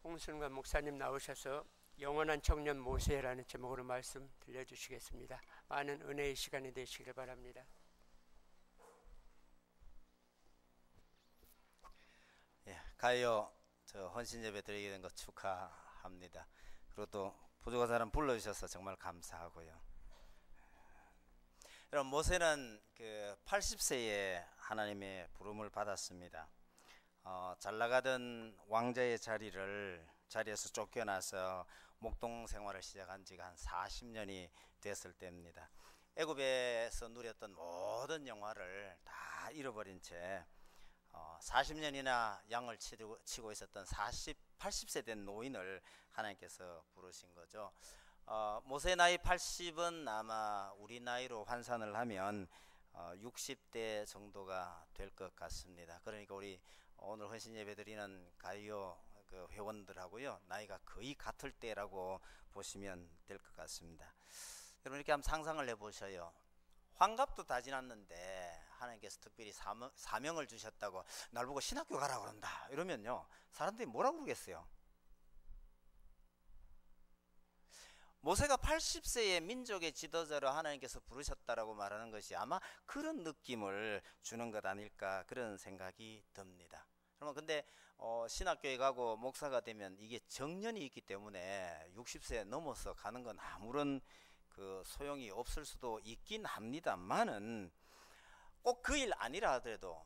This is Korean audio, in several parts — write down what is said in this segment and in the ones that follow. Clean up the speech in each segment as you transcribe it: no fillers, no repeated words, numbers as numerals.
홍순관 목사님 나오셔서 영원한 청년 모세라는 제목으로 말씀 들려주시겠습니다. 많은 은혜의 시간이 되시길 바랍니다. 가요 저 헌신 예배 드리게 된 거 축하합니다. 그리고 또 부족한 사람 불러주셔서 정말 감사하고요. 여러분, 모세는 그 80세에 하나님의 부름을 받았습니다. 잘 나가던 왕자의 자리에서 쫓겨나서 목동 생활을 시작한 지가 한 40년이 됐을 때입니다. 애굽에서 누렸던 모든 영화를 다 잃어버린 채 40년이나 양을 치고 있었던 80세 된 노인을 하나님께서 부르신 거죠. 모세 나이 80은 아마 우리 나이로 환산을 하면 60대 정도가 될 것 같습니다. 그러니까 우리 오늘 헌신 예배 드리는 가이오 그 회원들하고요, 나이가 거의 같을 때라고 보시면 될 것 같습니다. 여러분, 이렇게 한번 상상을 해보셔요. 환갑도 다 지났는데 하나님께서 특별히 사명을 주셨다고 날 보고 신학교 가라고 그런다 이러면요, 사람들이 뭐라고 그러겠어요? 모세가 80세의 민족의 지도자로 하나님께서 부르셨다라고 말하는 것이 아마 그런 느낌을 주는 것 아닐까, 그런 생각이 듭니다. 그러면 근데 신학교에 가고 목사가 되면 이게 정년이 있기 때문에 60세 넘어서 가는 건 아무런 그 소용이 없을 수도 있긴 합니다만은, 꼭 그 일 아니라 하더라도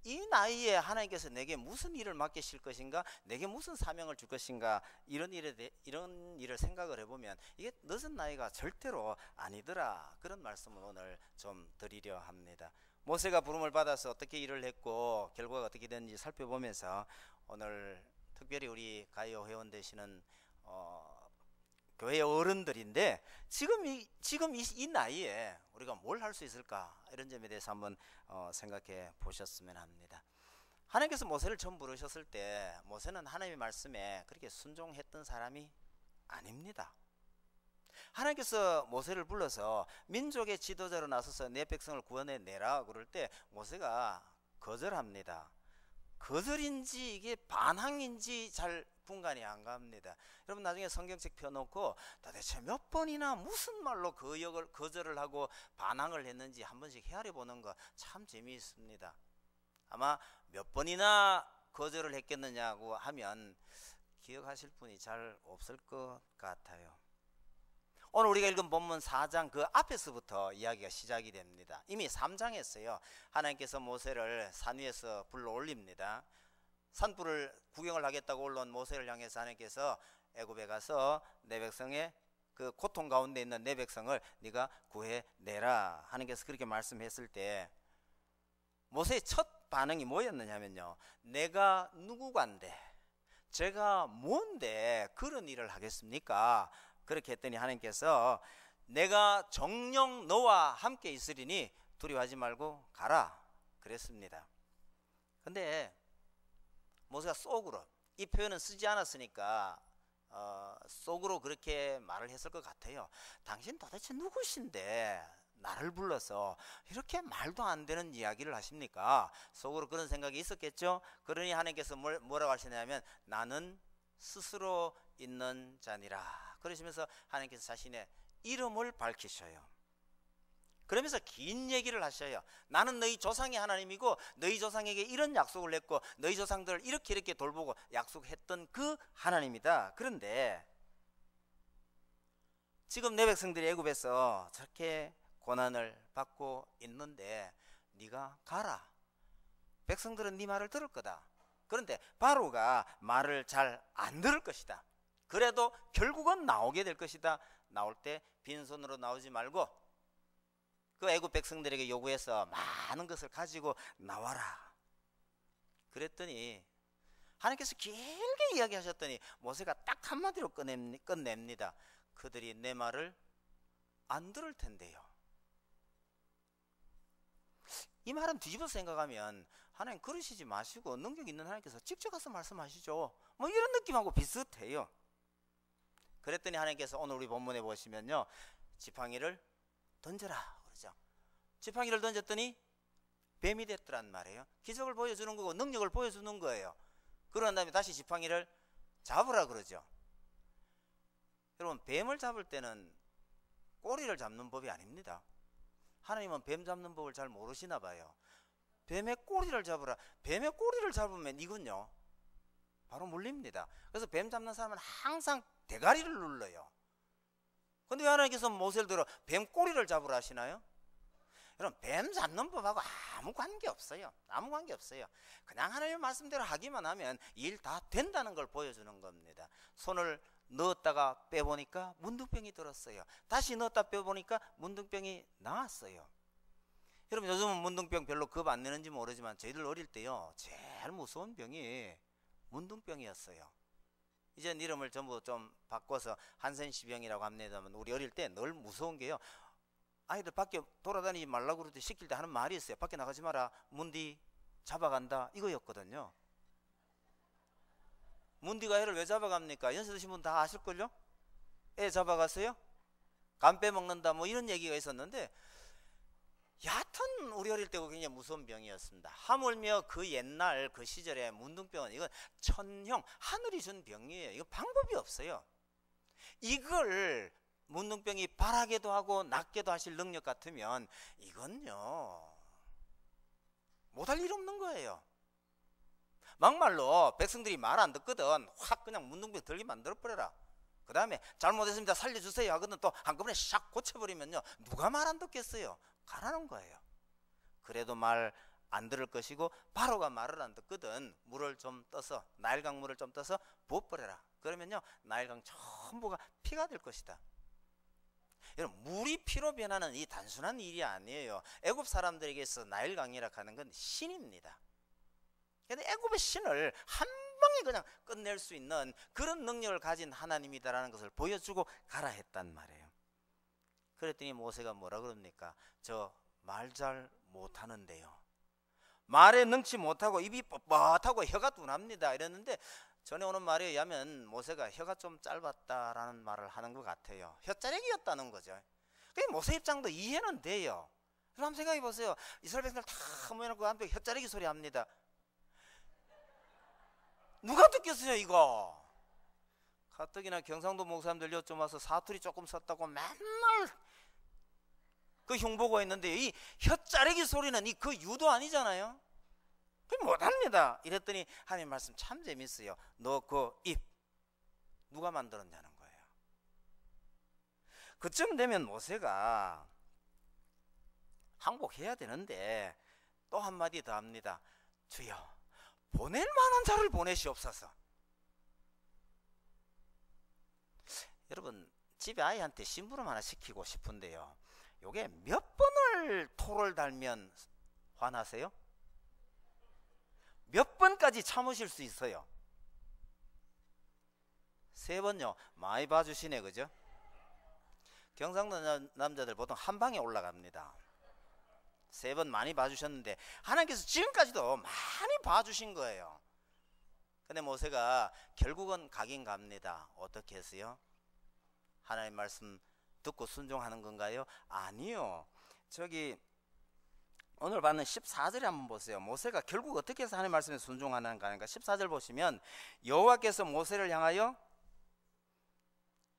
이 나이에 하나님께서 내게 무슨 일을 맡기실 것인가, 내게 무슨 사명을 줄 것인가, 이런 일을 생각을 해보면 이게 늦은 나이가 절대로 아니더라, 그런 말씀을 오늘 좀 드리려 합니다. 모세가 부름을 받아서 어떻게 일을 했고 결과가 어떻게 됐는지 살펴보면서 오늘 특별히 우리 가이오 회원 되시는 교회 어른들인데 지금 이 나이에 우리가 뭘 할 수 있을까, 이런 점에 대해서 한번 생각해 보셨으면 합니다. 하나님께서 모세를 처음 부르셨을 때 모세는 하나님의 말씀에 그렇게 순종했던 사람이 아닙니다. 하나님께서 모세를 불러서 민족의 지도자로 나서서 내 백성을 구원해내라 그럴 때 모세가 거절합니다. 거절인지 이게 반항인지 잘 분간이 안 갑니다. 여러분, 나중에 성경책 펴놓고 도대체 몇 번이나 무슨 말로 거절을 하고 반항을 했는지 한 번씩 헤아려 보는 거 참 재미있습니다. 아마 몇 번이나 거절을 했겠느냐고 하면 기억하실 분이 잘 없을 것 같아요. 오늘 우리가 읽은 본문 4장 그 앞에서부터 이야기가 시작이 됩니다. 이미 3장에서요, 하나님께서 모세를 산 위에서 불러 올립니다. 산불을 구경을 하겠다고 올라온 모세를 향해서 하나님께서 애굽에 가서 내 백성의 그 고통 가운데 있는 내 백성을 네가 구해내라, 하나님께서 그렇게 말씀했을 때 모세의 첫 반응이 뭐였느냐면요, 내가 누구간데, 제가 뭔데 그런 일을 하겠습니까? 그렇게 했더니 하나님께서 내가 정녕 너와 함께 있으리니 두려워하지 말고 가라 그랬습니다. 근데 모세가 속으로, 이 표현은 쓰지 않았으니까 속으로 그렇게 말을 했을 것 같아요. 당신 도대체 누구신데 나를 불러서 이렇게 말도 안 되는 이야기를 하십니까? 속으로 그런 생각이 있었겠죠. 그러니 하나님께서 뭐라고 하시냐면 나는 스스로 있는 자니라 그러시면서 하나님께서 자신의 이름을 밝히셔요. 그러면서 긴 얘기를 하셔요. 나는 너희 조상의 하나님이고 너희 조상에게 이런 약속을 했고 너희 조상들을 이렇게 돌보고 약속했던 그 하나님이다. 그런데 지금 내 백성들이 애굽에서 저렇게 고난을 받고 있는데 네가 가라. 백성들은 네 말을 들을 거다. 그런데 바로가 말을 잘 안 들을 것이다. 그래도 결국은 나오게 될 것이다. 나올 때 빈손으로 나오지 말고 그 애굽 백성들에게 요구해서 많은 것을 가지고 나와라. 그랬더니 하나님께서 길게 이야기하셨더니 모세가 딱 한마디로 끝냅니다. 그들이 내 말을 안 들을 텐데요. 이 말은 뒤집어 생각하면 하나님 그러시지 마시고 능력 있는 하나님께서 직접 가서 말씀하시죠, 뭐 이런 느낌하고 비슷해요. 그랬더니 하나님께서 오늘 우리 본문에 보시면요, 지팡이를 던져라 그러죠. 지팡이를 던졌더니 뱀이 됐더란 말이에요. 기적을 보여주는 거고 능력을 보여주는 거예요. 그런 다음에 다시 지팡이를 잡으라 그러죠. 여러분, 뱀을 잡을 때는 꼬리를 잡는 법이 아닙니다. 하나님은 뱀 잡는 법을 잘 모르시나 봐요. 뱀의 꼬리를 잡으라. 뱀의 꼬리를 잡으면 이건요, 바로 물립니다. 그래서 뱀 잡는 사람은 항상 대가리를 눌러요. 근데 왜 하나님께서 모세를 들어 뱀 꼬리를 잡으라 하시나요? 여러분, 뱀 잡는 법하고 아무 관계 없어요. 아무 관계 없어요. 그냥 하나님 말씀대로 하기만 하면 일 다 된다는 걸 보여주는 겁니다. 손을 넣었다가 빼보니까 문둥병이 들었어요. 다시 넣었다 빼보니까 문둥병이 나왔어요. 여러분, 요즘은 문둥병 별로 겁 안 내는지 모르지만 저희들 어릴 때요, 제일 무서운 병이 문둥병이었어요. 이젠 이름을 전부 좀 바꿔서 한센시병이라고 합니다만, 우리 어릴 때 늘 무서운 게요, 아이들 밖에 돌아다니지 말라고 그럴 때 시킬 때 하는 말이 있어요. 밖에 나가지 마라, 문디 잡아간다, 이거였거든요. 문디가 애를 왜 잡아갑니까? 연세 드신 분 다 아실걸요? 애 잡아갔어요? 간 빼먹는다, 뭐 이런 얘기가 있었는데, 여하튼 우리 어릴 때 굉장히 무서운 병이었습니다. 하물며 그 옛날 그 시절에 문둥병은 이건 천형, 하늘이 준 병이에요. 이거 방법이 없어요. 이걸 문둥병이 바라게도 하고 낫게도 하실 능력 같으면 이건요, 못할 일 없는 거예요. 막말로 백성들이 말 안 듣거든 확 그냥 문둥병 들게 만들어버려라. 그 다음에 잘못했습니다, 살려주세요 하거든 또 한꺼번에 샥 고쳐버리면요, 누가 말 안 듣겠어요? 가라는 거예요. 그래도 말 안 들을 것이고, 바로가 말을 안 듣거든 물을 좀 떠서, 나일강 물을 좀 떠서 부어버려라. 그러면요, 나일강 전부가 피가 될 것이다. 여러분, 물이 피로 변하는 이 단순한 일이 아니에요. 애굽 사람들에게서 나일강이라 하는 건 신입니다. 근데 애굽의 신을 한 방에 그냥 끝낼 수 있는 그런 능력을 가진 하나님이다라는 것을 보여주고 가라 했단 말이에요. 그랬더니 모세가 뭐라 그럽니까? 저 말 잘 못하는데요, 말에 능치 못하고 입이 뻣뻣하고 혀가 둔합니다 이랬는데, 전에 오는 말에 의하면 모세가 혀가 좀 짧았다라는 말을 하는 것 같아요. 혀짜레기였다는 거죠. 그게 모세 입장도 이해는 돼요. 그럼 한번 생각해 보세요. 이스라엘 백성들 다 모여놓고 한편 혀짜레기 소리 합니다. 누가 듣겠어요 이거? 가뜩이나 경상도 목사님들 요즘 와서 사투리 조금 썼다고 맨날 그 흉보고 있는데, 이 혀짜레기 소리는 이 그 유도 아니잖아요. 그 못합니다. 이랬더니 하나님 말씀 참 재밌어요. 너 그 입 누가 만들었냐는 거예요. 그쯤 되면 모세가 항복해야 되는데 또 한마디 더 합니다. 주여, 보낼 만한 자를 보내시옵소서. 여러분, 집에 아이한테 심부름 하나 시키고 싶은데요, 요게 몇 번을 토를 달면 화나세요? 몇 번까지 참으실 수 있어요? 3번요. 많이 봐주시네, 그죠? 경상도 남자들 보통 한 방에 올라갑니다. 3번 많이 봐주셨는데 하나님께서 지금까지도 많이 봐주신 거예요. 근데 모세가 결국은 가긴 갑니다. 어떻게 했어요? 하나님 말씀 듣고 순종하는 건가요? 아니요. 저기 오늘 받는 14절에 한번 보세요. 모세가 결국 어떻게 해서 하나님 말씀에 순종하는가 하니까 14절 보시면, 여호와께서 모세를 향하여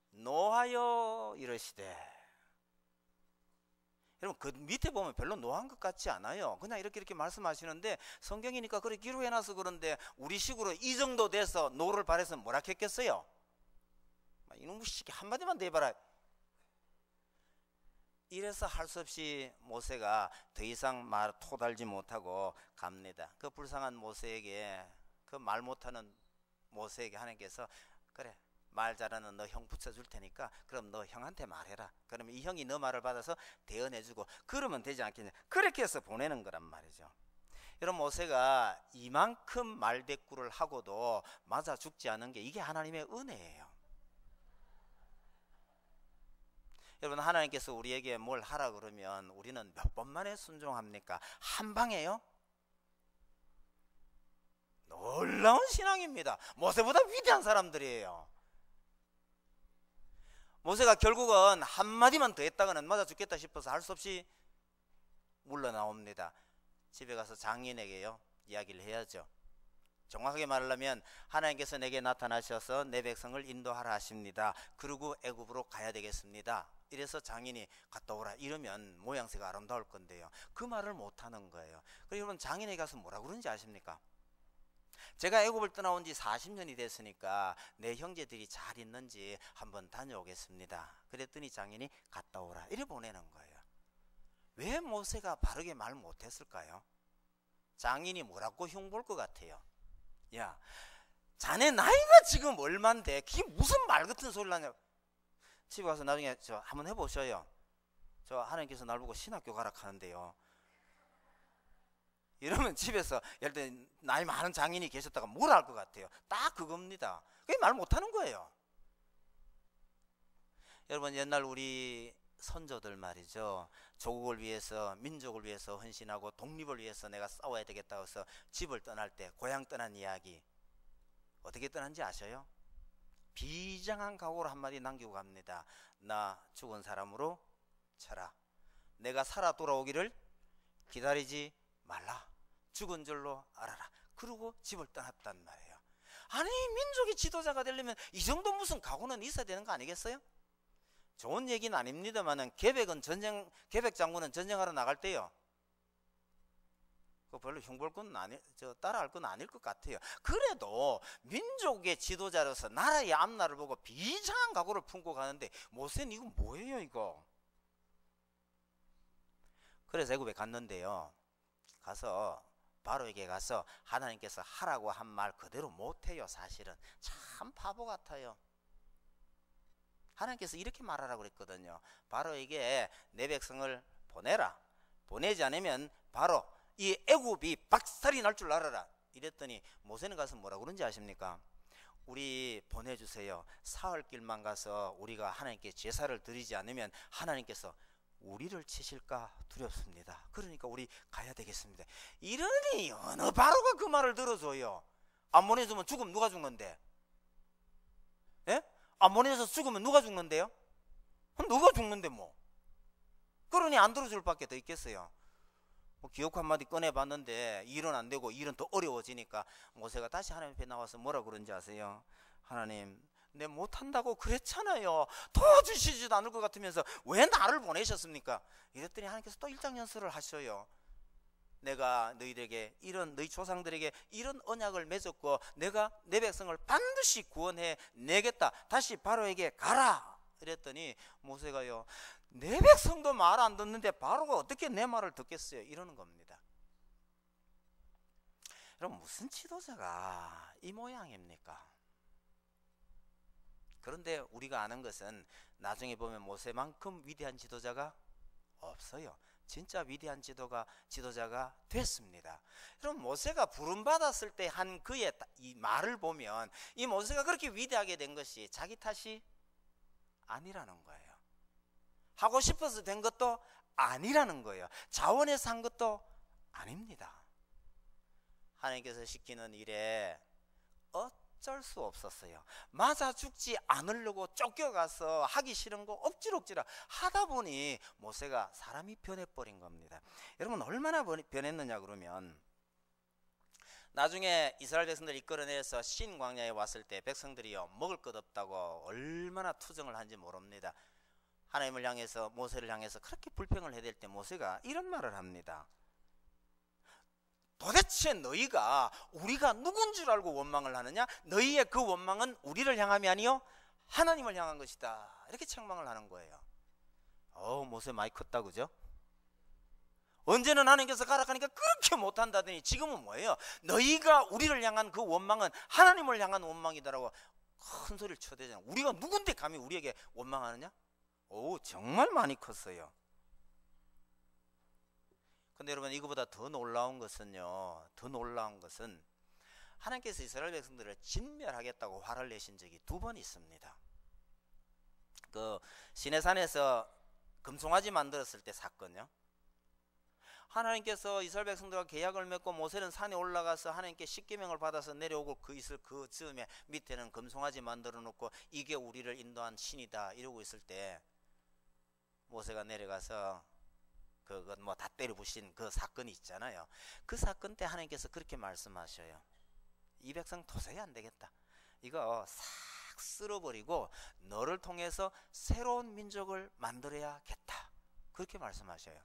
노하여 이르시되. 여러분, 그 밑에 보면 별로 노한 것 같지 않아요. 그냥 이렇게 말씀하시는데, 성경이니까 그렇게 기록해놔서 그런데 우리 식으로 이 정도 돼서 노를 바래서 뭐라 했겠어요? 이놈의 시기 한마디만 더 해봐라. 이래서 할 수 없이 모세가 더 이상 토달지 못하고 갑니다. 그 불쌍한 모세에게, 그 말 못하는 모세에게 하나님께서, 그래, 말 잘하는 너 형 붙여줄 테니까 그럼 너 형한테 말해라. 그러면 이 형이 너 말을 받아서 대언해주고 그러면 되지 않겠냐. 그렇게 해서 보내는 거란 말이죠. 여러분, 모세가 이만큼 말대꾸를 하고도 맞아 죽지 않은 게 이게 하나님의 은혜예요. 여러분, 하나님께서 우리에게 뭘 하라 그러면 우리는 몇 번 만에 순종합니까? 한 방에요? 놀라운 신앙입니다. 모세보다 위대한 사람들이에요. 모세가 결국은 한마디만 더 했다가는 맞아 죽겠다 싶어서 할 수 없이 물러나옵니다. 집에 가서 장인에게요, 이야기를 해야죠. 정확하게 말하면 하나님께서 내게 나타나셔서 내 백성을 인도하라 하십니다. 그리고 애굽으로 가야 되겠습니다. 이래서 장인이 갔다 오라 이러면 모양새가 아름다울 건데요. 그 말을 못하는 거예요. 그리고 여러분 장인에게 가서 뭐라 그러는지 아십니까? 제가 애굽을 떠나온 지 40년이 됐으니까 내 형제들이 잘 있는지 한번 다녀오겠습니다. 그랬더니 장인이 갔다 오라 이래 보내는 거예요. 왜 모세가 바르게 말 못했을까요? 장인이 뭐라고 흉볼 것 같아요? 야, 자네 나이가 지금 얼만데 그게 무슨 말 같은 소리를 하냐. 집에 가서 나중에 저 한번 해보셔요. 저 하나님께서 날 보고 신학교 가라 하는데요. 이러면 집에서 예를 들어 나이 많은 장인이 계셨다가 뭐라 할 것 같아요? 딱 그겁니다. 그게 말 못하는 거예요. 여러분 옛날 우리 선조들 말이죠. 조국을 위해서 민족을 위해서 헌신하고 독립을 위해서 내가 싸워야 되겠다고 해서 집을 떠날 때 고향 떠난 이야기 어떻게 떠난지 아셔요? 비장한 각오로 한마디 남기고 갑니다. 나 죽은 사람으로 쳐라. 내가 살아 돌아오기를 기다리지 말라. 죽은 줄로 알아라. 그러고 집을 떠났단 말이에요. 아니 민족의 지도자가 되려면 이 정도 무슨 각오는 있어야 되는 거 아니겠어요? 좋은 얘기는 아닙니다만은 계백 장군은 전쟁하러 나갈 때요. 그 별로 흉볼 건 따라할 건 아닐 것 같아요. 그래도 민족의 지도자로서 나라의 앞날을 보고 비장한 각오를 품고 가는데 모세는 이거 뭐예요 이거? 그래서 애굽에 갔는데요. 가서 바로에게 가서 하나님께서 하라고 한 말 그대로 못해요. 사실은 참 바보 같아요. 하나님께서 이렇게 말하라고 그랬거든요. 바로에게 내 백성을 보내라. 보내지 않으면 바로 이 애굽이 박살이 날 줄 알아라. 이랬더니 모세는 가서 뭐라고 그런지 아십니까? 우리 보내주세요. 사흘 길만 가서 우리가 하나님께 제사를 드리지 않으면 하나님께서 우리를 치실까 두렵습니다. 그러니까 우리 가야 되겠습니다. 이러니 어느 바로가 그 말을 들어줘요. 안 보내주면 죽으면 누가 죽는데? 예? 안 보내서 죽으면 누가 죽는데요? 누가 죽는데 뭐. 그러니 안 들어줄 밖에 더 있겠어요. 뭐 기억 한마디 꺼내봤는데 일은 안 되고 일은 더 어려워지니까 모세가 다시 하나님 앞에 나와서 뭐라 그런지 아세요? 하나님 내 못한다고 그랬잖아요. 도와주시지도 않을 것 같으면서 왜 나를 보내셨습니까? 이랬더니 하나님께서 또 일장연설을 하셔요. 내가 너희들에게 너희 조상들에게 이런 언약을 맺었고 내가 내 백성을 반드시 구원해 내겠다. 다시 바로에게 가라. 이랬더니 모세가요. 내 백성도 말 안 듣는데 바로가 어떻게 내 말을 듣겠어요? 이러는 겁니다. 여러분 무슨 지도자가 이 모양입니까? 그런데 우리가 아는 것은 나중에 보면 모세만큼 위대한 지도자가 없어요. 진짜 위대한 지도자가 됐습니다. 그럼 모세가 부름받았을 때 한 그의 이 말을 보면 이 모세가 그렇게 위대하게 된 것이 자기 탓이 아니라는 거예요. 하고 싶어서 된 것도 아니라는 거예요. 자원해서 한 것도 아닙니다. 하나님께서 시키는 일에 어쩔 수 없었어요. 맞아 죽지 않으려고 쫓겨가서 하기 싫은 거 억지로 하다 보니 모세가 사람이 변해버린 겁니다. 여러분 얼마나 변했느냐 그러면 나중에 이스라엘 백성들을 이끌어내서 신 광야에 왔을 때 백성들이요 먹을 것 없다고 얼마나 투정을 한지 모릅니다. 하나님을 향해서 모세를 향해서 그렇게 불평을 해댈 때 모세가 이런 말을 합니다. 도대체 너희가 우리가 누군 줄 알고 원망을 하느냐? 너희의 그 원망은 우리를 향함이 아니요 하나님을 향한 것이다. 이렇게 책망을 하는 거예요. 모세 많이 컸다 그죠? 언제는 하나님께서 가라 하니까 그렇게 못한다더니 지금은 뭐예요? 너희가 우리를 향한 그 원망은 하나님을 향한 원망이다라고 큰 소리를 쳐대잖아요. 우리가 누군데 감히 우리에게 원망하느냐? 정말 많이 컸어요. 근데 여러분 이거보다 더 놀라운 것은 하나님께서 이스라엘 백성들을 진멸하겠다고 화를 내신 적이 2번 있습니다. 그 시내산에서 금송아지 만들었을 때 사건요. 하나님께서 이스라엘 백성들과 계약을 맺고 모세는 산에 올라가서 하나님께 십계명을 받아서 내려오고 그 즈음에 밑에는 금송아지 만들어 놓고 이게 우리를 인도한 신이다 이러고 있을 때 모세가 내려가서 그건 뭐 다 때려 부신 그 사건이 있잖아요. 그 사건 때 하나님께서 그렇게 말씀하셔요. 이 백성 도저히 안 되겠다. 이거 싹 쓸어버리고 너를 통해서 새로운 민족을 만들어야겠다. 그렇게 말씀하셔요.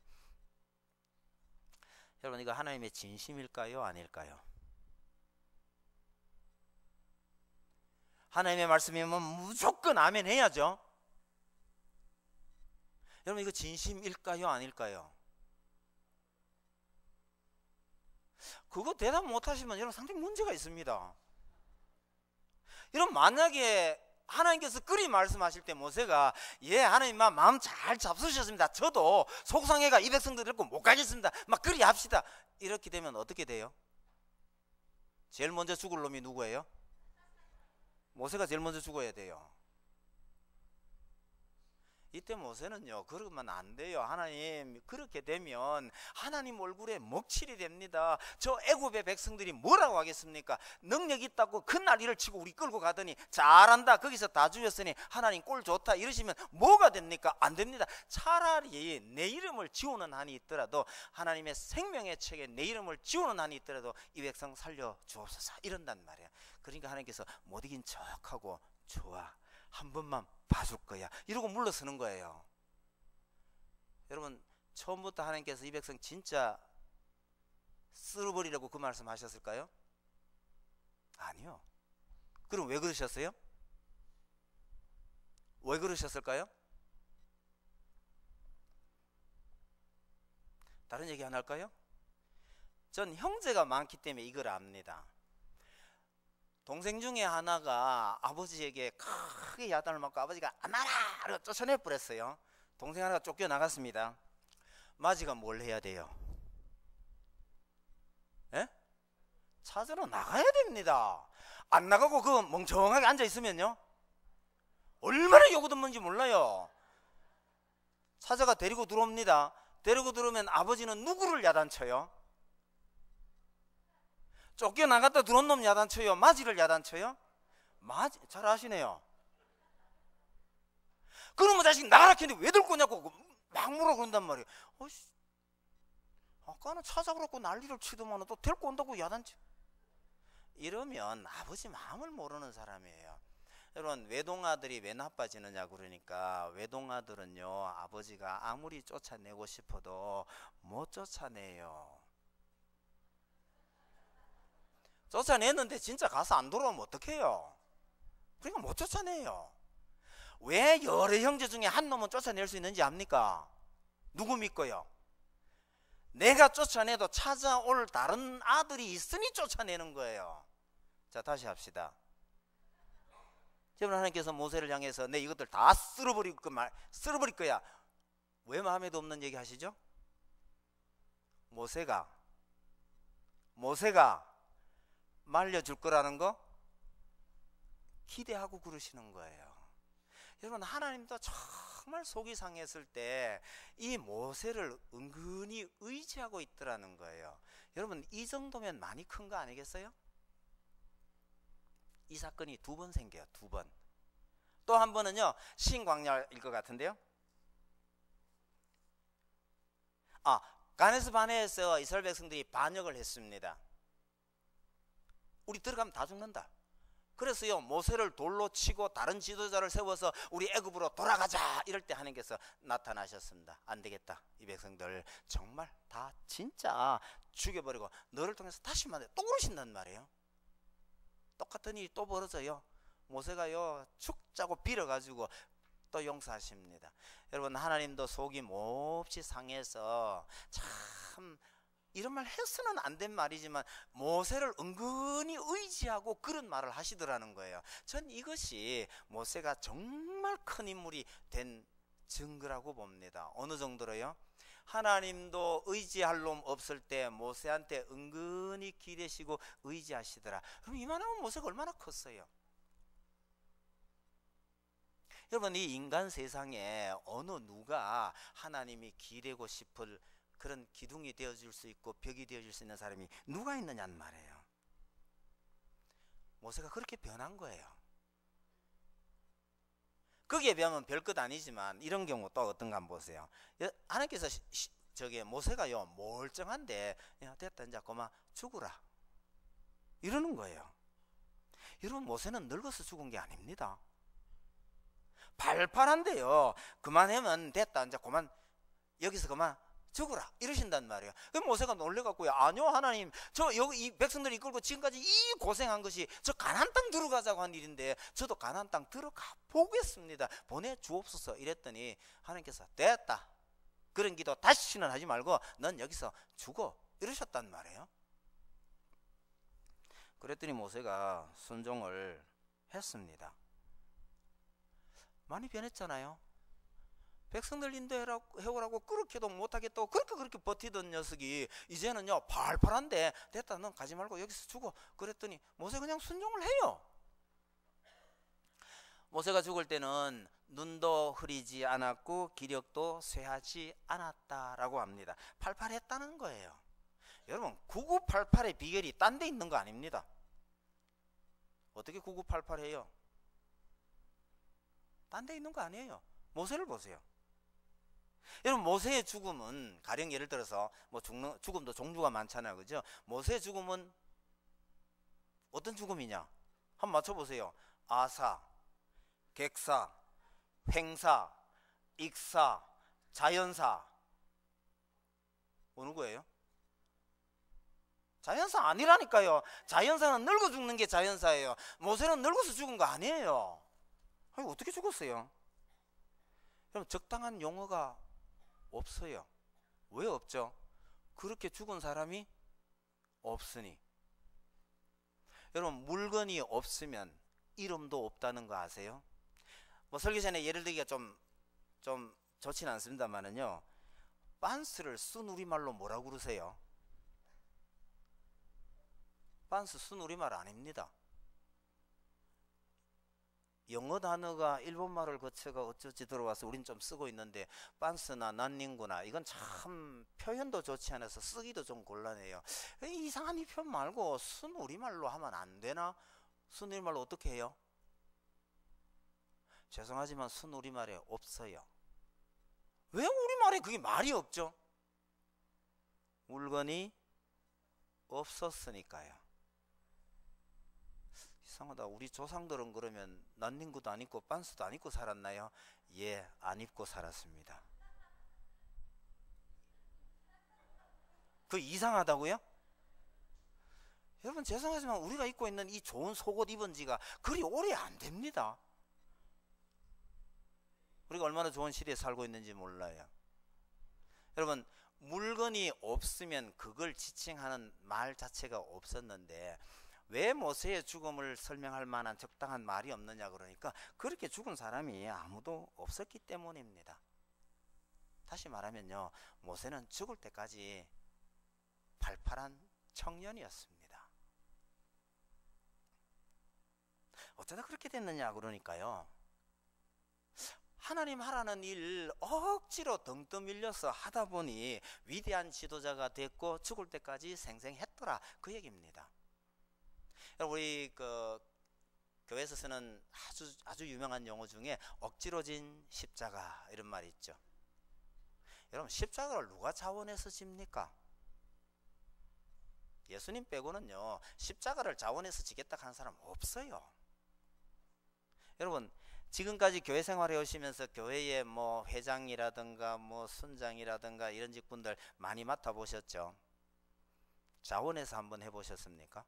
여러분, 이거 하나님의 진심일까요? 아닐까요? 하나님의 말씀이면 무조건 아멘 해야죠. 여러분, 이거 진심일까요? 아닐까요? 그거 대답 못하시면 여러분 상당히 문제가 있습니다. 여러분, 만약에 하나님께서 그리 말씀하실 때 모세가 예 하나님 마음 잘 잡수셨습니다. 저도 속상해가 이 백성들 데리고 못 가겠습니다. 막 그리 합시다. 이렇게 되면 어떻게 돼요? 제일 먼저 죽을 놈이 누구예요? 모세가 제일 먼저 죽어야 돼요. 이때 모세는요, 그러면 안 돼요. 하나님, 그렇게 되면 하나님 얼굴에 먹칠이 됩니다. 저 애굽의 백성들이 뭐라고 하겠습니까? 능력 있다고 큰 난리를 치고 우리 끌고 가더니 잘한다, 거기서 다 죽였으니 하나님 꼴 좋다 이러시면 뭐가 됩니까? 안 됩니다. 차라리 내 이름을 지우는 한이 있더라도, 하나님의 생명의 책에 내 이름을 지우는 한이 있더라도 이 백성 살려 주옵소서 이런단 말이에요. 그러니까 하나님께서 못 이긴 척하고 좋아, 한 번만 봐줄 거야 이러고 물러서는 거예요. 여러분, 처음부터 하나님께서 이 백성 진짜 쓸어버리라고 그 말씀 하셨을까요? 아니요. 그럼 왜 그러셨어요? 왜 그러셨을까요? 다른 얘기 안 할까요? 전 형제가 많기 때문에 이걸 압니다. 동생 중에 하나가 아버지에게 크게 야단을 맞고 아버지가 안 나라! 쫓아내 버렸어요. 동생 하나가 쫓겨나갔습니다. 마지가 뭘 해야 돼요? 예? 찾으러 나가야 됩니다. 안 나가고 그 멍청하게 앉아있으면요, 얼마나 요구 듣는지 몰라요. 찾아가 데리고 들어옵니다. 데리고 들어오면 아버지는 누구를 야단쳐요? 쫓겨나갔다 들어온 놈 야단쳐요? 마지를 야단쳐요? 마지, 잘 아시네요. 그러면 자식 나가라 했는데 왜 들고 오냐고 막 물어 그런단 말이에요. 아까는 찾아그랬고 난리를 치더만 또 데리고 온다고 야단쳐. 이러면 아버지 마음을 모르는 사람이에요. 여러분, 외동아들이 왜 나빠지느냐 그러니까, 외동아들은요, 아버지가 아무리 쫓아내고 싶어도 못 쫓아내요. 쫓아냈는데 진짜 가서 안 돌아오면 어떡해요? 그러니까 못 쫓아내요. 왜 여러 형제 중에 한 놈은 쫓아낼 수 있는지 압니까? 누구 믿고요? 내가 쫓아내도 찾아올 다른 아들이 있으니 쫓아내는 거예요. 자, 다시 합시다. 여러분, 하나님께서 모세를 향해서 내 이것들 다 쓸어버릴 거야. 왜 마음에도 없는 얘기 하시죠? 모세가 말려줄 거라는 거 기대하고 그러시는 거예요. 여러분, 하나님도 정말 속이 상했을 때 이 모세를 은근히 의지하고 있더라는 거예요. 여러분, 이 정도면 많이 큰 거 아니겠어요? 이 사건이 2번 생겨요. 2번. 또 한 번은요, 신광야일 것 같은데요. 가데스 바네에서 이스라엘 백성들이 반역을 했습니다. 우리 들어가면 다 죽는다. 그래서요, 모세를 돌로 치고 다른 지도자를 세워서 우리 애굽으로 돌아가자 이럴 때 하나님께서 나타나셨습니다. 안 되겠다. 이 백성들 정말 다 진짜 죽여버리고 너를 통해서 다시 만들어. 또 그러신단 말이에요. 똑같은 일이 또 벌어져요. 모세가요, 죽자고 빌어가지고 또 용서하십니다. 여러분, 하나님도 속이 몹시 상해서 참 이런 말 해서는 안 된 말이지만 모세를 은근히 의지하고 그런 말을 하시더라는 거예요. 전 이것이 모세가 정말 큰 인물이 된 증거라고 봅니다. 어느 정도로요? 하나님도 의지할 놈 없을 때 모세한테 은근히 기대시고 의지하시더라. 그럼 이만하면 모세가 얼마나 컸어요? 여러분, 이 인간 세상에 어느 누가 하나님이 기대고 싶을 그런 기둥이 되어줄 수 있고 벽이 되어줄 수 있는 사람이 누가 있느냐는 말이에요. 모세가 그렇게 변한 거예요. 거기에 비하면 별것 아니지만 이런 경우 또 어떤가 한번 보세요. 하나님께서 모세가요 멀쩡한데 야, 됐다 이제 그만 죽으라 이러는 거예요. 여러분, 모세는 늙어서 죽은 게 아닙니다. 팔팔한데요. 그만하면 됐다. 이제 그만, 여기서 그만 죽어라. 이러신단 말이에요. 그럼 모세가 놀래갖고요. 아니요, 하나님. 저 여기 이 백성들을 이끌고 지금까지 이 고생한 것이 저 가나안 땅 들어가자고 한 일인데 저도 가나안 땅 들어가 보겠습니다. 보내주옵소서. 이랬더니 하나님께서 됐다. 그런 기도 다시는 하지 말고 넌 여기서 죽어. 이러셨단 말이에요. 그랬더니 모세가 순종을 했습니다. 많이 변했잖아요. 백성들 인도해오라고 그렇게도 못하겠다고 그렇게 버티던 녀석이 이제는요 팔팔한데 됐다, 넌 가지 말고 여기서 죽어. 그랬더니 모세 그냥 순종을 해요. 모세가 죽을 때는 눈도 흐리지 않았고 기력도 쇠하지 않았다라고 합니다. 팔팔했다는 거예요. 여러분, 9988의 비결이 딴 데 있는 거 아닙니다. 어떻게 9988해요? 딴 데 있는 거 아니에요. 모세를 보세요. 여러분, 모세의 죽음은 가령 예를 들어서 뭐 죽음도 종류가 많잖아요, 그죠? 모세의 죽음은 어떤 죽음이냐? 한번 맞춰보세요. 아사, 객사, 횡사, 익사, 자연사. 어느 거예요? 자연사 아니라니까요. 자연사는 늙어 죽는 게 자연사예요. 모세는 늙어서 죽은 거 아니에요. 아니, 어떻게 죽었어요? 그럼 적당한 용어가 없어요. 왜 없죠? 그렇게 죽은 사람이 없으니. 여러분, 물건이 없으면 이름도 없다는 거 아세요? 뭐 설교 전에 예를 들기가 좀 좋지는 않습니다만은요, 빤스를 순우리말로 뭐라고 그러세요? 빤스 순우리말 아닙니다. 영어 단어가 일본말을 거쳐가 어쩌지 들어와서 우린 좀 쓰고 있는데, 빤스나 난닝구나 이건 참 표현도 좋지 않아서 쓰기도 좀 곤란해요. 이상한 이 표현 말고 순우리말로 하면 안 되나? 순우리말로 어떻게 해요? 죄송하지만 순우리말에 없어요. 왜 우리말에 그게 말이 없죠? 물건이 없었으니까요. 이상하다. 우리 조상들은 그러면 난닝구도 안 입고 빤스도 안 입고 살았나요? 예, 안 입고 살았습니다. 그 이상하다고요? 여러분, 죄송하지만 우리가 입고 있는 이 좋은 속옷 입은 지가 그리 오래 안 됩니다. 우리가 얼마나 좋은 시대에 살고 있는지 몰라요. 여러분, 물건이 없으면 그걸 지칭하는 말 자체가 없었는데 왜 모세의 죽음을 설명할 만한 적당한 말이 없느냐 그러니까 그렇게 죽은 사람이 아무도 없었기 때문입니다. 다시 말하면요, 모세는 죽을 때까지 팔팔한 청년이었습니다. 어쩌다 그렇게 됐느냐 그러니까요, 하나님 하라는 일 억지로 덩떠 밀려서 하다 보니 위대한 지도자가 됐고 죽을 때까지 생생했더라, 그 얘기입니다. 우리 교회에서 쓰는 아주 유명한 용어 중에 억지로 진 십자가 이런 말이 있죠. 여러분, 십자가를 누가 자원해서 집니까? 예수님 빼고는요 십자가를 자원해서 지겠다 하는 사람 없어요. 여러분, 지금까지 교회 생활해 오시면서 교회의 뭐 회장이라든가 뭐 순장이라든가 이런 직분들 많이 맡아보셨죠? 자원해서 한번 해보셨습니까?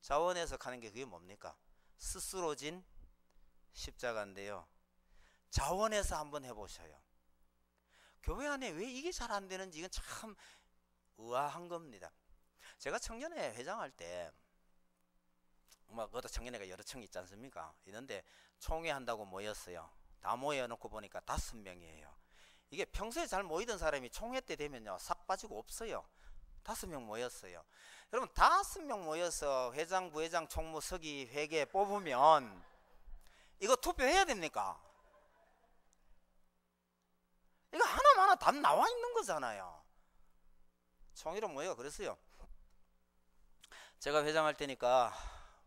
자원해서 가는 게 그게 뭡니까? 스스로 진 십자가인데요, 자원해서 한번 해보셔요. 교회 안에 왜 이게 잘 안 되는지 이건 참 의아한 겁니다. 제가 청년회 회장할 때 그것도 청년회가 여러 층이 있지 않습니까? 있는데 총회 한다고 모였어요. 다 모여놓고 보니까 5명이에요. 이게 평소에 잘 모이던 사람이 총회 때 되면요 싹 빠지고 없어요. 5명 모였어요. 여러분, 5명 모여서 회장, 부회장, 총무, 서기, 회계 뽑으면 이거 투표해야 됩니까? 이거 하나마나 답 나와 있는 거잖아요. 총회로 모여가 그랬어요. 제가 회장할 때니까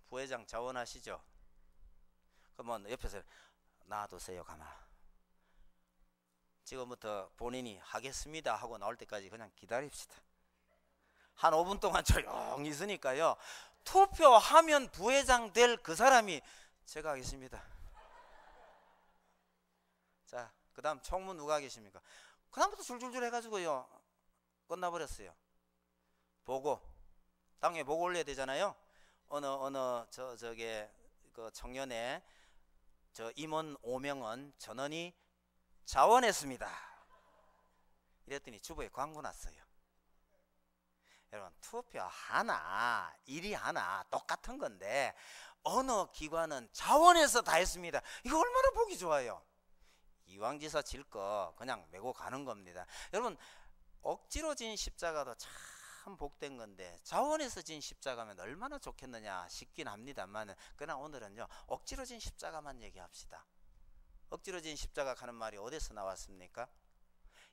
부회장 자원하시죠? 그러면 옆에서 놔두세요, 가만. 지금부터 본인이 하겠습니다 하고 나올 때까지 그냥 기다립시다. 한 5분 동안 조용히 있으니까요, 투표하면 부회장 될 그 사람이 제가 하겠습니다. 자, 그 다음 총무 누가 계십니까? 그 다음부터 줄줄줄 해가지고요 끝나버렸어요. 보고 당에 보고 올려야 되잖아요. 저게 그 청년의 저 임원 5명은 전원이 자원했습니다. 이랬더니 주부에 광고 났어요. 여러분, 투표 하나, 일이 하나 똑같은 건데 어느 기관은 자원해서 다 했습니다. 이거 얼마나 보기 좋아요. 이왕지사 질 거 그냥 메고 가는 겁니다. 여러분, 억지로 진 십자가도 참 복된 건데 자원해서 진 십자가면 얼마나 좋겠느냐 싶긴 합니다만, 그러나 오늘은요 억지로 진 십자가만 얘기합시다. 억지로 진 십자가 하는 말이 어디서 나왔습니까?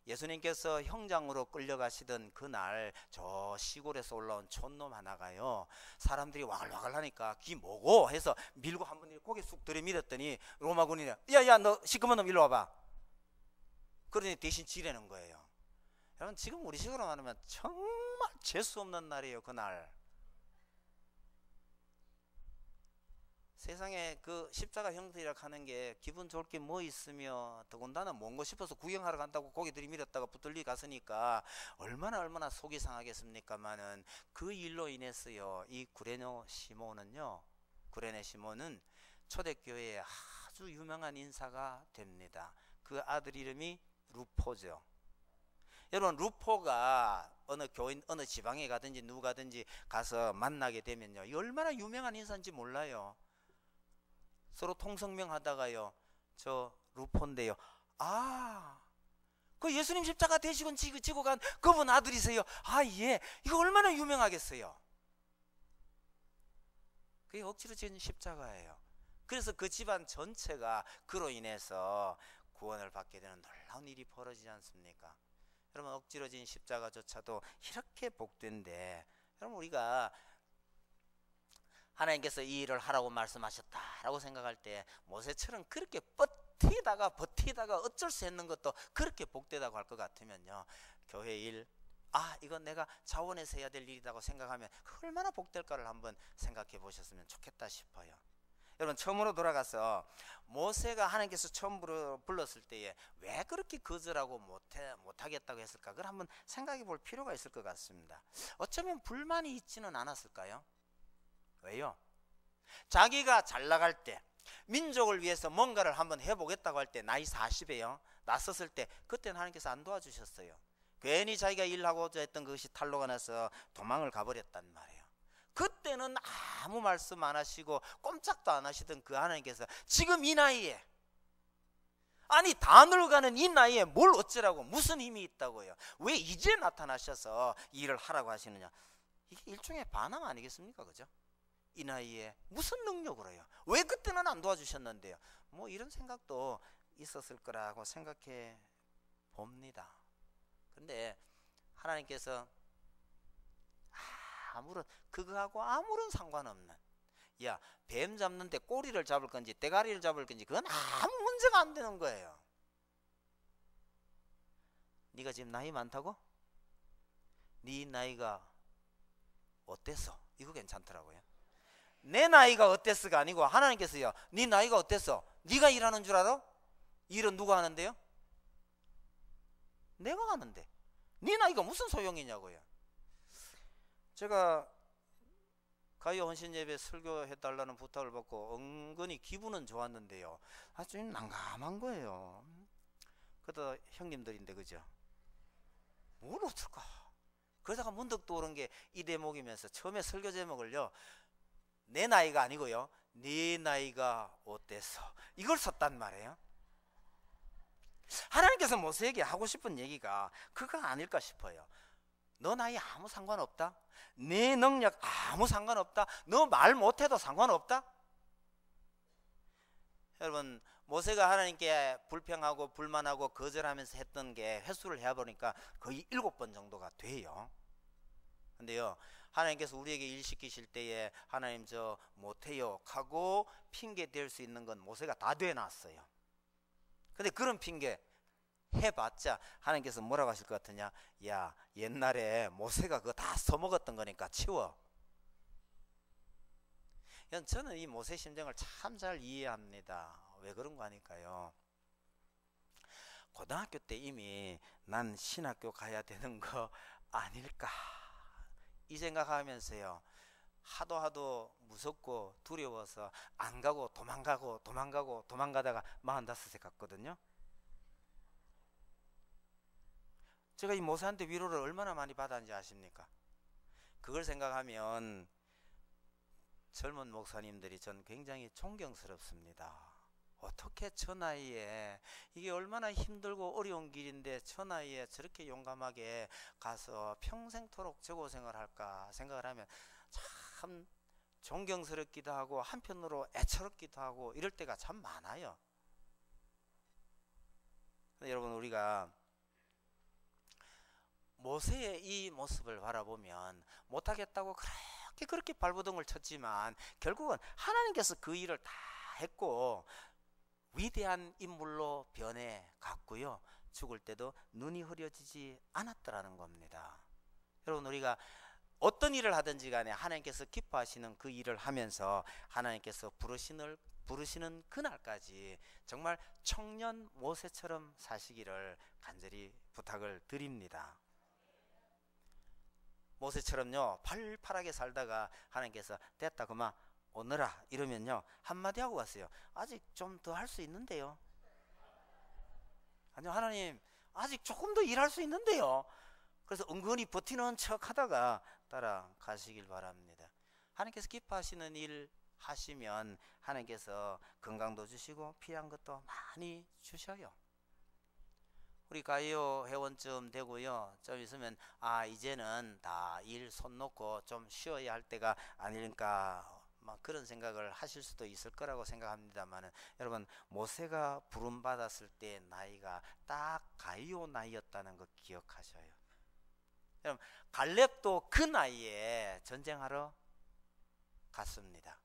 예수님께서 형장으로 끌려가시던 그날 저 시골에서 올라온 촌놈 하나가요, 사람들이 와글와글 하니까 귀 뭐고 해서 밀고 한 번 고개 쑥 들이밀었더니 로마 군인이 야야 너 시커먼 놈 일로 와봐. 그러니 대신 지르는 거예요. 여러분, 지금 우리 식으로 말하면 정말 재수 없는 날이에요. 그날 세상에 그 십자가 형들이라 하는 게 기분 좋을 게 뭐 있으며, 더군다나 뭔고 싶어서 구경하러 간다고 고개 들이밀었다가 붙들리 갔으니까 얼마나 속이 상하겠습니까마는, 그 일로 인해서요 이 구레네 시몬은 초대교회의 아주 유명한 인사가 됩니다. 그 아들 이름이 루포죠. 여러분, 루포가 어느 교인 어느 지방에 가든지 누가든지 가서 만나게 되면요 이 얼마나 유명한 인사인지 몰라요. 서로 통성명 하다가요 저 루포인데요, 아 그 예수님 십자가 대시고 지고 간 그분 아들이세요. 아 예, 이거 얼마나 유명하겠어요. 그게 억지로 지은 십자가예요. 그래서 그 집안 전체가 그로 인해서 구원을 받게 되는 놀라운 일이 벌어지지 않습니까? 여러분, 억지로 지은 십자가조차도 이렇게 복된데, 여러분 우리가 하나님께서 이 일을 하라고 말씀하셨다라고 생각할 때 모세처럼 그렇게 버티다가 어쩔 수 없는 것도 그렇게 복되다고 할 것 같으면요, 교회 일, 이건 내가 자원해서 해야 될 일이라고 생각하면 얼마나 복될까를 한번 생각해 보셨으면 좋겠다 싶어요. 여러분, 처음으로 돌아가서 모세가 하나님께서 처음 불렀을 때에 왜 그렇게 거절하고 못하겠다고 했을까, 그걸 한번 생각해 볼 필요가 있을 것 같습니다. 어쩌면 불만이 있지는 않았을까요? 왜요? 자기가 잘 나갈 때, 민족을 위해서 뭔가를 한번 해보겠다고 할 때, 나이 40에요 났었을 때, 그때는 하나님께서 안 도와주셨어요. 괜히 자기가 일하고자 했던 그것이 탄로가 나서 도망을 가버렸단 말이에요. 그때는 아무 말씀 안 하시고 꼼짝도 안 하시던 그 하나님께서 지금 이 나이에, 아니 다 늙어가는 이 나이에 뭘 어쩌라고, 무슨 힘이 있다고요? 왜 이제 나타나셔서 일을 하라고 하시느냐? 이게 일종의 반항 아니겠습니까? 그죠? 이 나이에 무슨 능력으로 해요? 왜 그때는 안 도와주셨는데요? 뭐 이런 생각도 있었을 거라고 생각해 봅니다. 근데 하나님께서 그거하고 아무런 상관없는, 야, 뱀 잡는데 꼬리를 잡을 건지 대가리를 잡을 건지 그건 아무 문제가 안 되는 거예요. 네가 지금 나이 많다고? 네 나이가 어땠어? 이거 괜찮더라고요. 내 나이가 어땠어가 아니고 하나님께서요, 네 나이가 어땠어? 네가 일하는 줄 알아? 일은 누가 하는데요? 내가 하는데 네 나이가 무슨 소용이냐고요. 제가 가요 헌신 예배 설교해달라는 부탁을 받고 은근히 기분은 좋았는데요, 아주 난감한 거예요. 그러다 형님들인데 그죠? 뭘 어떨까? 그러다가 문득 떠오른 게 이 대목이면서 처음에 설교 제목을요, 내 나이가 아니고요, 네 나이가 어땠어, 이걸 썼단 말이에요. 하나님께서 모세에게 하고 싶은 얘기가 그거 아닐까 싶어요. 너 나이 아무 상관없다, 네 능력 아무 상관없다, 너 말 못해도 상관없다. 여러분, 모세가 하나님께 불평하고 불만하고 거절하면서 했던 게 횟수를 해보니까 거의 7번 정도가 돼요. 근데요, 하나님께서 우리에게 일 시키실 때에 하나님 저 못해요 하고 핑계 댈 수 있는 건 모세가 다 대놨어요. 근데 그런 핑계 해봤자 하나님께서 뭐라고 하실 것 같으냐? 야, 옛날에 모세가 그거 다 써먹었던 거니까 치워. 저는 이 모세 심정을 참 잘 이해합니다. 왜 그런 거 아닐까요? 고등학교 때 이미 난 신학교 가야 되는 거 아닐까 이 생각하면서요, 하도 무섭고 두려워서 안 가고 도망가다가 45세 갔거든요. 제가 이 모세한테 위로를 얼마나 많이 받았는지 아십니까? 그걸 생각하면 젊은 목사님들이 전 굉장히 존경스럽습니다. 어떻게 저 나이에, 이게 얼마나 힘들고 어려운 길인데 저 나이에 저렇게 용감하게 가서 평생토록 저 고생을 할까 생각을 하면 참 존경스럽기도 하고 한편으로 애처롭기도 하고 이럴 때가 참 많아요. 여러분, 우리가 모세의 이 모습을 바라보면 못하겠다고 그렇게 발버둥을 쳤지만 결국은 하나님께서 그 일을 다 했고 위대한 인물로 변해 갔고요, 죽을 때도 눈이 흐려지지 않았더라는 겁니다. 여러분, 우리가 어떤 일을 하든지 간에 하나님께서 기뻐하시는 그 일을 하면서 하나님께서 부르시는 그날까지 정말 청년 모세처럼 사시기를 간절히 부탁을 드립니다. 모세처럼요, 팔팔하게 살다가 하나님께서 됐다 그만 오너라 이러면요 한마디 하고 갔어요. 아직 좀 더 할 수 있는데요. 아니요, 하나님 아직 조금 더 일할 수 있는데요. 그래서 은근히 버티는 척 하다가 따라가시길 바랍니다. 하나님께서 기뻐하시는 일 하시면 하나님께서 건강도 주시고 필요한 것도 많이 주셔요. 우리 가요 회원쯤 되고요, 좀 있으면 이제는 다 일 손 놓고 좀 쉬어야 할 때가 아닐까 막 그런 생각을 하실 수도 있을 거라고 생각합니다만, 여러분, 모세가 부름받았을 때 나이가 딱 가이오 나이였다는 거 기억하셔요. 여러분, 갈렙도 그 나이에 전쟁하러 갔습니다.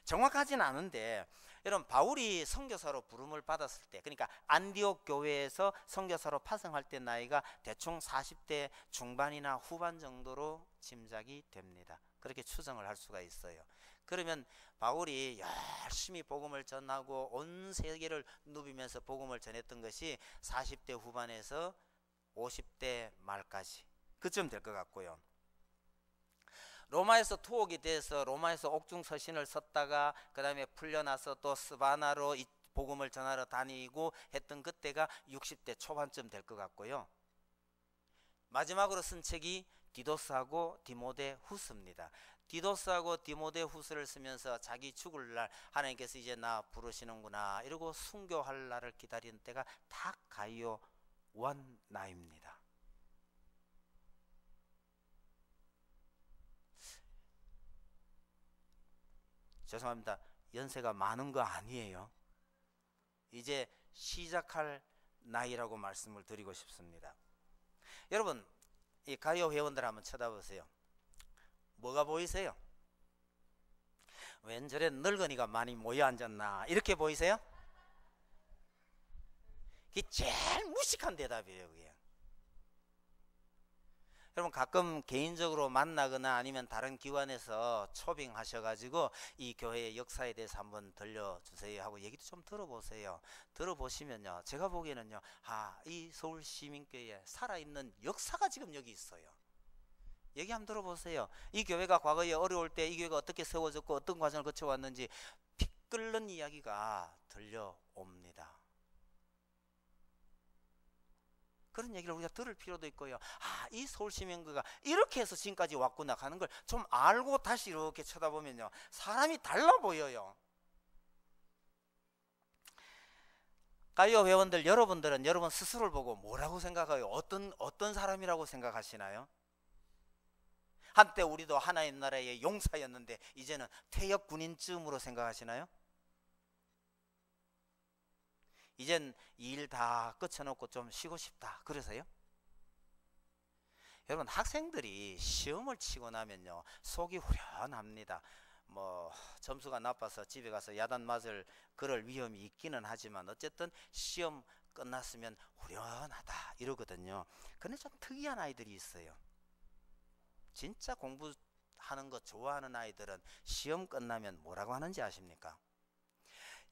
정확하진 않은데 여러분, 바울이 선교사로 부름을 받았을 때, 그러니까 안디옥 교회에서 선교사로 파송할 때 나이가 대충 40대 중반이나 후반 정도로 짐작이 됩니다. 그렇게 추정을 할 수가 있어요. 그러면 바울이 열심히 복음을 전하고 온 세계를 누비면서 복음을 전했던 것이 40대 후반에서 50대 말까지 그쯤 될 것 같고요. 로마에서 투옥이 돼서 로마에서 옥중서신을 썼다가 그 다음에 풀려나서 또 스바나로 이 복음을 전하러 다니고 했던 그때가 60대 초반쯤 될 것 같고요. 마지막으로 쓴 책이 디도스하고 디모데후서입니다. 디도스하고 디모데후서를 쓰면서 자기 죽을 날 하나님께서 이제 나 부르시는구나 이러고 순교할 날을 기다리는 때가 딱 가이오 원 나이입니다. 죄송합니다. 연세가 많은 거 아니에요. 이제 시작할 나이라고 말씀을 드리고 싶습니다. 여러분, 이 가요 회원들 한번 쳐다보세요. 뭐가 보이세요? 웬 저래 늙은이가 많이 모여 앉았나 이렇게 보이세요? 그게 제일 무식한 대답이에요. 그게. 여러분, 가끔 개인적으로 만나거나 아니면 다른 기관에서 초빙하셔가지고 이 교회의 역사에 대해서 한번 들려주세요 하고 얘기도 좀 들어보세요. 들어보시면요, 제가 보기에는요, 이 서울시민교회에 살아있는 역사가 지금 여기 있어요. 얘기 한번 들어보세요. 이 교회가 과거에 어려울 때 이 교회가 어떻게 세워졌고 어떤 과정을 거쳐왔는지 피 끓는 이야기가 들려옵니다. 그런 얘기를 우리가 들을 필요도 있고요. 이 서울시민교회가 이렇게 해서 지금까지 왔구나 하는 걸 좀 알고 다시 이렇게 쳐다보면요, 사람이 달라 보여요. 가요 회원들, 여러분들은 여러분 스스로를 보고 뭐라고 생각해요? 어떤 사람이라고 생각하시나요? 한때 우리도 하나님 나라의 용사였는데 이제는 퇴역 군인쯤으로 생각하시나요? 이젠 일 다 끝쳐놓고 좀 쉬고 싶다 그래서요? 여러분, 학생들이 시험을 치고 나면요 속이 후련합니다. 뭐 점수가 나빠서 집에 가서 야단 맞을 그럴 위험이 있기는 하지만 어쨌든 시험 끝났으면 후련하다 이러거든요. 근데 좀 특이한 아이들이 있어요. 진짜 공부하는 거 좋아하는 아이들은 시험 끝나면 뭐라고 하는지 아십니까?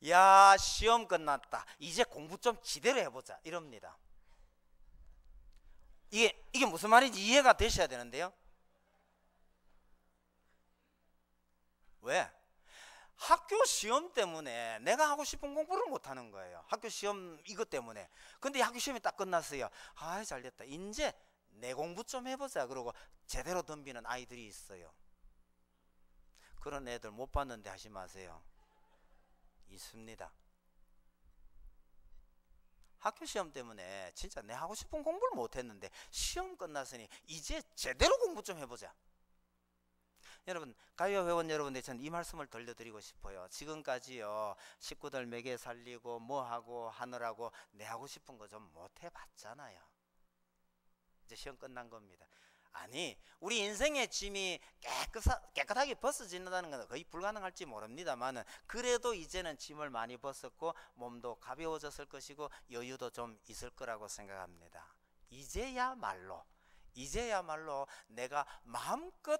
야, 시험 끝났다. 이제 공부 좀 제대로 해보자. 이럽니다. 이게 무슨 말인지 이해가 되셔야 되는데요. 왜? 학교 시험 때문에 내가 하고 싶은 공부를 못하는 거예요. 학교 시험 이것 때문에. 근데 학교 시험이 딱 끝났어요. 아, 잘됐다. 이제 내 공부 좀 해보자. 그러고 제대로 덤비는 아이들이 있어요. 그런 애들 못 봤는데 하지 마세요. 있습니다. 학교 시험 때문에 진짜 내 하고 싶은 공부를 못했는데 시험 끝났으니 이제 제대로 공부 좀 해보자. 여러분, 가요 회원 여러분들, 저는 이 말씀을 들려드리고 싶어요. 지금까지요 식구들 먹여 살리고 뭐하고 하느라고 내 하고 싶은 거 좀 못해봤잖아요. 이제 시험 끝난 겁니다. 아니, 우리 인생의 짐이 깨끗하게 벗어진다는 건 거의 불가능할지 모릅니다만, 그래도 이제는 짐을 많이 벗었고 몸도 가벼워졌을 것이고 여유도 좀 있을 거라고 생각합니다. 이제야말로 내가 마음껏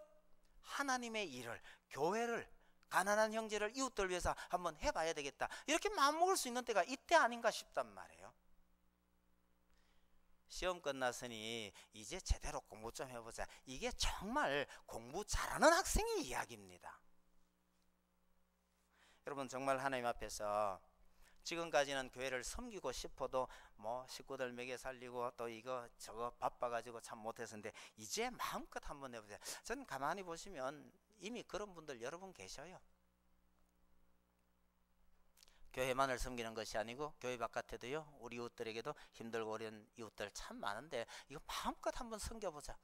하나님의 일을, 교회를, 가난한 형제를, 이웃들 위해서 한번 해봐야 되겠다, 이렇게 마음먹을 수 있는 때가 이때 아닌가 싶단 말이에요. 시험 끝났으니 이제 제대로 공부 좀 해보자. 이게 정말 공부 잘하는 학생의 이야기입니다. 여러분, 정말 하나님 앞에서 지금까지는 교회를 섬기고 싶어도 뭐 식구들 먹여 살리고 또 이거 저거 바빠가지고 참 못했었는데 이제 마음껏 한번 해보자. 저는 가만히 보시면 이미 그런 분들 여러분 계셔요. 교회만을 섬기는 것이 아니고 교회 바깥에도요, 우리 이웃들에게도 힘들고 어려운 이웃들 참 많은데 이거 마음껏 한번 섬겨보자.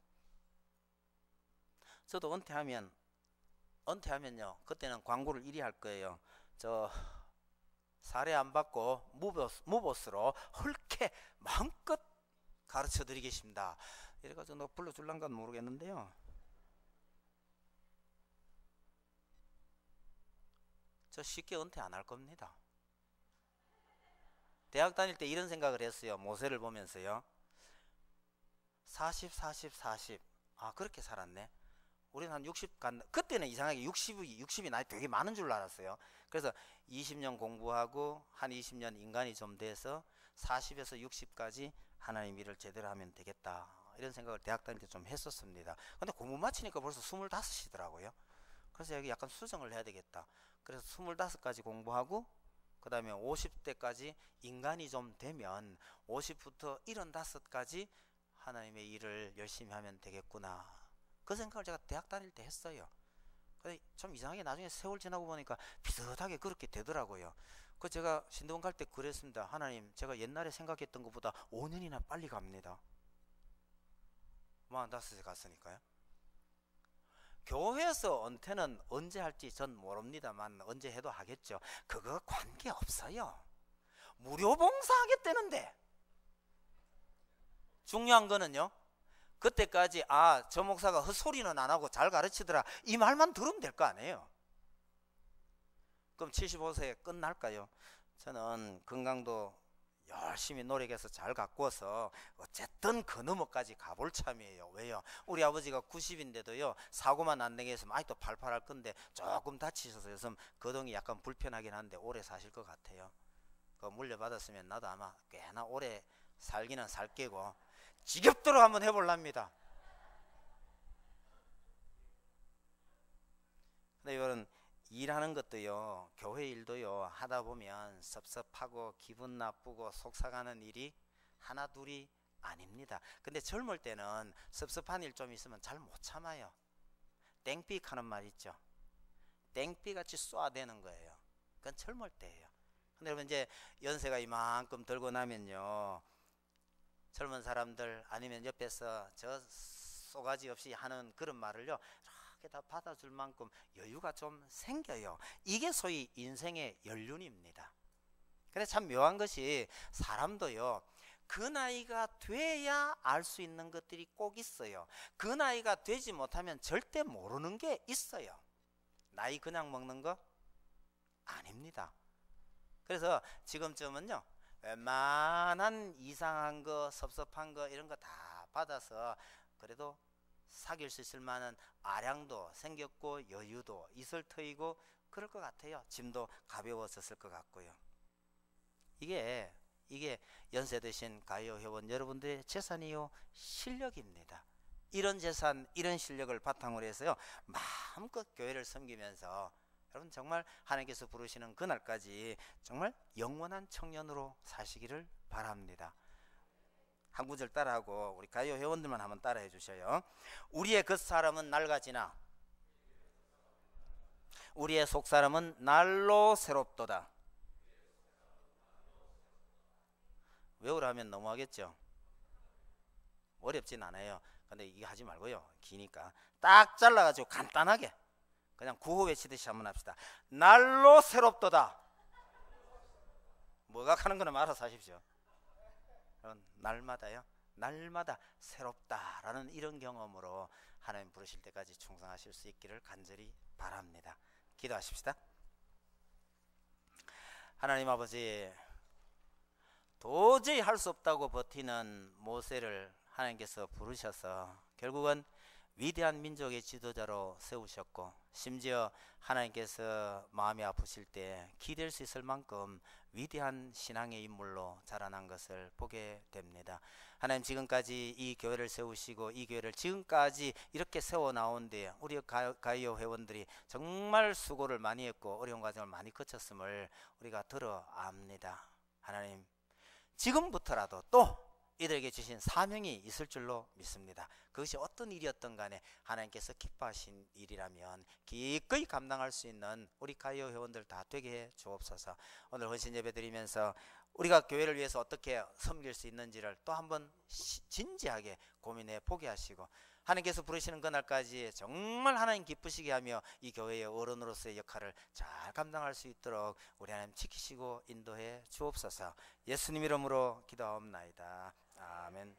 저도 은퇴하면요 그때는 광고를 이리 할 거예요. 저 사례 안 받고 무보스로 헐게 마음껏 가르쳐 드리겠습니다. 이래가지고 너 불러줄란가 모르겠는데요, 저 쉽게 은퇴 안 할 겁니다. 대학 다닐 때 이런 생각을 했어요. 모세를 보면서요. 40, 40, 40. 아, 그렇게 살았네. 우리는 한 60 간다. 그때는 이상하게 60이 나이 되게 많은 줄 알았어요. 그래서 20년 공부하고 한 20년 인간이 좀 돼서 40에서 60까지 하나님 일을 제대로 하면 되겠다, 이런 생각을 대학 다닐 때 좀 했었습니다. 근데 공부 마치니까 벌써 25이더라고요. 그래서 여기 약간 수정을 해야 되겠다. 그래서 25까지 공부하고 그 다음에 50대까지 인간이 좀 되면 50부터 75까지 하나님의 일을 열심히 하면 되겠구나, 그 생각을 제가 대학 다닐 때 했어요. 근데 참 이상하게 나중에 세월 지나고 보니까 비슷하게 그렇게 되더라고요. 그 제가 신대원 갈 때 그랬습니다. 하나님, 제가 옛날에 생각했던 것보다 5년이나 빨리 갑니다. 45세 갔으니까요. 교회에서 은퇴는 언제 할지 전 모릅니다만 언제 해도 하겠죠. 그거 관계없어요. 무료 봉사하겠다는데. 중요한 거는요, 그때까지 저 목사가 헛소리는 안 하고 잘 가르치더라, 이 말만 들으면 될 거 아니에요. 그럼 75세에 끝날까요? 저는 건강도 열심히 노력해서 잘 가꾸어서 어쨌든 그 너머까지 가볼 참이에요. 왜요? 우리 아버지가 90인데도요 사고만 안 나게 했으면 아직도 팔팔할 건데 조금 다치셔서 요즘 거동이 약간 불편하긴 한데 오래 사실 것 같아요. 그거 물려받았으면 나도 아마 꽤나 오래 살기는 살 게고 지겹도록 한번 해볼랍니다. 근데 이거는 일하는 것도요, 교회 일도요, 하다 보면 섭섭하고 기분 나쁘고 속상하는 일이 하나 둘이 아닙니다. 근데 젊을 때는 섭섭한 일 좀 있으면 잘 못 참아요. 땡삑 하는 말 있죠. 땡삑같이 쏘아대는 거예요. 그건 젊을 때예요. 근데 여러분, 이제 연세가 이만큼 들고 나면요, 젊은 사람들 아니면 옆에서 저 쏘가지 없이 하는 그런 말을요 다 받아줄 만큼 여유가 좀 생겨요. 이게 소위 인생의 연륜입니다. 그래서 참 묘한 것이 사람도요, 그 나이가 돼야 알 수 있는 것들이 꼭 있어요. 그 나이가 되지 못하면 절대 모르는 게 있어요. 나이 그냥 먹는 거 아닙니다. 그래서 지금쯤은요 웬만한 이상한 거, 섭섭한 거 이런 거 다 받아서 그래도 사귈 수 있을 만한 아량도 생겼고 여유도 있을 터이고 그럴 것 같아요. 짐도 가벼워졌을 것 같고요. 이게 연세 드신 가요 회원 여러분들의 재산이요, 실력입니다. 이런 재산, 이런 실력을 바탕으로 해서요, 마음껏 교회를 섬기면서 여러분 정말 하나님께서 부르시는 그날까지 정말 영원한 청년으로 사시기를 바랍니다. 한 구절 따라하고 우리 가요 회원들만 한번 따라해 주셔요. 우리의 겉사람은 낡아지나 우리의 속사람은 날로 새롭도다. 외우라 하면 너무하겠죠? 어렵진 않아요. 근데 이거 하지 말고요, 기니까 딱 잘라가지고 간단하게 그냥 구호 외치듯이 한번 합시다. 날로 새롭도다. 뭐가 하는 거는 알아서 하십시오. 날마다요, 날마다 새롭다라는 이런 경험으로 하나님 부르실 때까지 충성하실 수 있기를 간절히 바랍니다. 기도하십시다. 하나님 아버지, 도저히 할 수 없다고 버티는 모세를 하나님께서 부르셔서 결국은 위대한 민족의 지도자로 세우셨고, 심지어 하나님께서 마음이 아프실 때 기댈 수 있을 만큼 위대한 신앙의 인물로 자라난 것을 보게 됩니다. 하나님, 지금까지 이 교회를 세우시고 이 교회를 지금까지 이렇게 세워 나온 데 우리 가이오 회원들이 정말 수고를 많이 했고 어려운 과정을 많이 거쳤음을 우리가 들어 압니다. 하나님, 지금부터라도 또 이들에게 주신 사명이 있을 줄로 믿습니다. 그것이 어떤 일이었던 간에 하나님께서 기뻐하신 일이라면 기꺼이 감당할 수 있는 우리 가이오 회원들 다 되게 해 주옵소서. 오늘 헌신 예배 드리면서 우리가 교회를 위해서 어떻게 섬길 수 있는지를 또 한번 진지하게 고민해 보게 하시고, 하나님께서 부르시는 그날까지 정말 하나님 기쁘시게 하며 이 교회의 어른으로서의 역할을 잘 감당할 수 있도록 우리 하나님 지키시고 인도해 주옵소서. 예수님 이름으로 기도하옵나이다. 아멘.